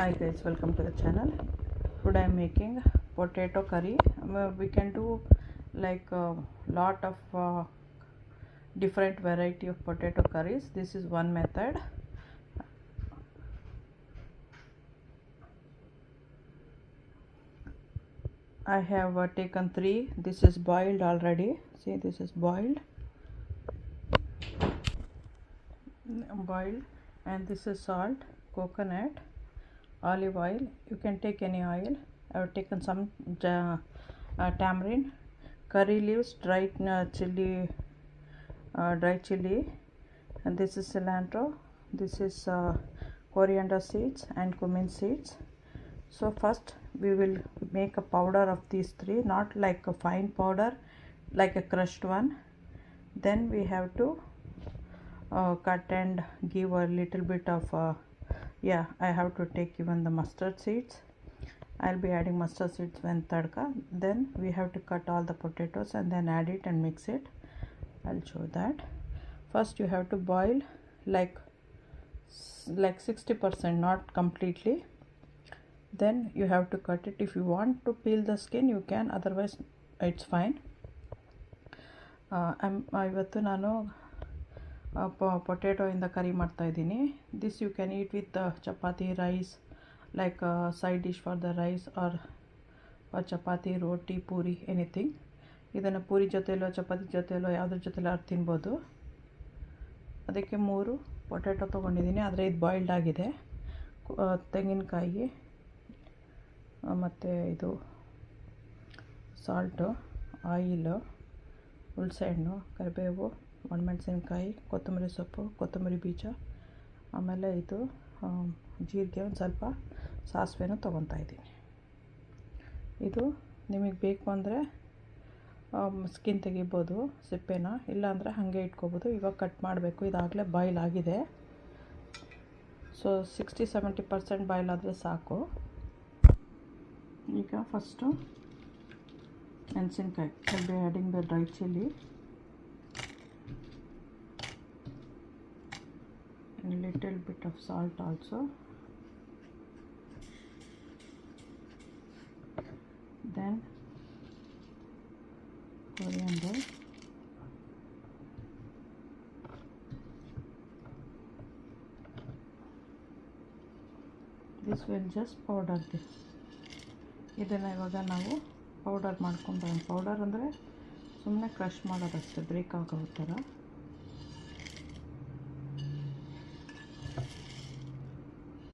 Hi guys, welcome to the channel. Today I am making potato curry. We can do like a lot of different variety of potato curries. This is one method. I have taken 3. This is boiled already. See, this is boiled, and this is salt, coconut, olive oil. You can take any oil. I have taken some tamarind, curry leaves, dry chili, and this is cilantro. This is coriander seeds and cumin seeds. So first we will make a powder of these 3, not like a fine powder, like a crushed one. Then we have to cut and give a little bit of I have to take even the mustard seeds. I'll be adding mustard seeds when tadka. Then we have to cut all the potatoes and then add it and mix it. I'll show that. First you have to boil like 60%, not completely. Then you have to cut it. If you want to peel the skin you can, otherwise it's fine. ಇವತ್ತು ನಾನು potato ಇಂದ curry ಮಾಡ್ತಾ ಇದ್ದೀನಿ. This you can eat with chapati, rice, like a side dish for the rice or chapati, roti, puri, anything. ಇದನ್ನು ಪೂರಿ ಜೊತೆಲೋ ಚಪಾತಿ ಜೊತೆಲೋ ಯಾವುದ್ರ ಜೊತೆಲೋ ತಿನ್ಬೋದು. ಅದಕ್ಕೆ 3 potato ತೊಗೊಂಡಿದ್ದೀನಿ, ಆದರೆ ಇದು ಬಾಯ್ಲ್ಡ್ ಆಗಿದೆ. ತೆಂಗಿನಕಾಯಿ ಮತ್ತು ಇದು ಸಾಲ್ಟು, ಆಯಿಲು, ಹುಣಸೆಹಣ್ಣು, ಕರಿಬೇವು, ಒಣಮೆಣಸಿನ್ಕಾಯಿ, ಕೊತ್ತಂಬರಿ ಸೊಪ್ಪು, ಕೊತ್ತಂಬರಿ ಬೀಜ, ಆಮೇಲೆ ಇದು ಜೀರಿಗೆ, ಒಂದು ಸ್ವಲ್ಪ ಸಾಸಿವೆನೂ ತೊಗೊತಾ ಇದ್ದೀನಿ. ಇದು ನಿಮಗೆ ಬೇಕು ಅಂದರೆ ಸ್ಕಿನ್ ತೆಗಿಬೋದು, ಸಿಪ್ಪೆನ, ಇಲ್ಲಾಂದರೆ ಹಾಗೆ ಇಟ್ಕೋಬೋದು. ಇವಾಗ ಕಟ್ ಮಾಡಬೇಕು. ಇದಾಗಲೇ ಬಾಯ್ಲ್ ಆಗಿದೆ. ಸೊ 60-70% ಬಾಯ್ಲ್ ಆದರೆ ಸಾಕು. ಈಗ ಫಸ್ಟು ಮೆಣಸಿನ್ಕಾಯಿ, I'll be adding the dry chili and little bit of salt also. Then coriander, this will just powder this. ಇದನ್ನು ಇವಾಗ ನಾವು ಪೌಡರ್ ಮಾಡ್ಕೊಂಡು, ಪೌಡರ್ ಅಂದರೆ ಸುಮ್ಮನೆ ಕ್ರಷ್ ಮಾಡೋದಷ್ಟೇ, ಬ್ರೇಕ್ ಆಗೋ ಥರ.